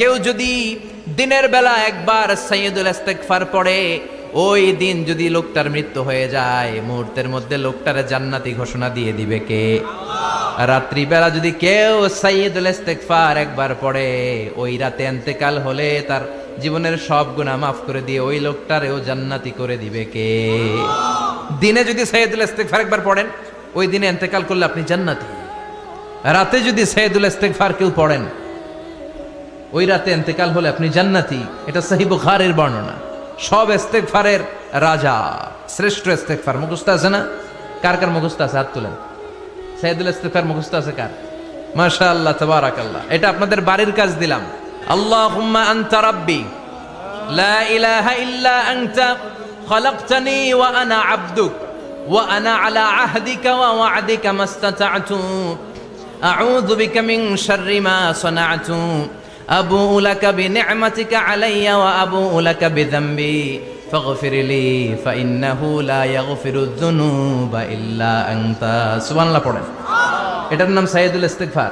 কেউ যদি দিনের বেলা একবার সাইয়্যিদুল ইস্তিগফার পড়ে, ওই দিন যদি লোকটার মৃত্যু হয়ে যায়, মুহূর্তের মধ্যে লোকটার জান্নাতি ঘোষণা দিয়ে দিবে কে? রাত্রি বেলা যদি কেউ সাইয়্যিদুল ইস্তিগফার একবার পড়ে, ওই রাতে ইন্তেকাল হলে তার জীবনের সব গুনাহ মাফ করে দিয়ে ওই লোকটারেও জান্নাতি করে দিবে কে? দিনে যদি সাইয়্যিদুল ইস্তিগফার একবার পড়েন, ওই দিনে ইন্তেকাল করলে আপনি জান্নাতি। রাতে যদি সাইয়্যিদুল ইস্তিগফার কেউ পড়েন, ওই রাতে ইন্তেকাল হলে আপনি জান্নাতি। এটা সহিহ বুখারীর বর্ণনা। সব ইস্তিগফারের রাজা, শ্রেষ্ঠ ইস্তিগফার মুখস্থ আছে না? কার কার মুখস্থ আছে? হাত তুলেন। সাইয়্যিদুল ইস্তিগফার মুখস্থ আছে কার? মাশাআল্লাহ, তাবারাকাল্লাহ। এটা আপনাদের বাড়ির কাজ দিলাম। আল্লাহুম্মা আনতা রাব্বি লা ইলাহা ইল্লা আনতা খলাকতানি ওয়া আনা আবদুক ওয়া আনা আলা আহদিকা ওয়া ওয়া'দিকা মাস্তাতা'তু আউযু বিকা মিন শাররি মা সানা'তু আবুউ লাকা বিনি'মাতিকা আলাইয়া ওয়া আবুউ লাকা বিযামবি ফাগফির লি ফাইন্নাহু লা ইয়াগফিরুয যুনুবা ইল্লা আনতা। সুবহানাল্লাহ পড়েন। এটার নাম সাইয়্যিদুল ইস্তিগফার।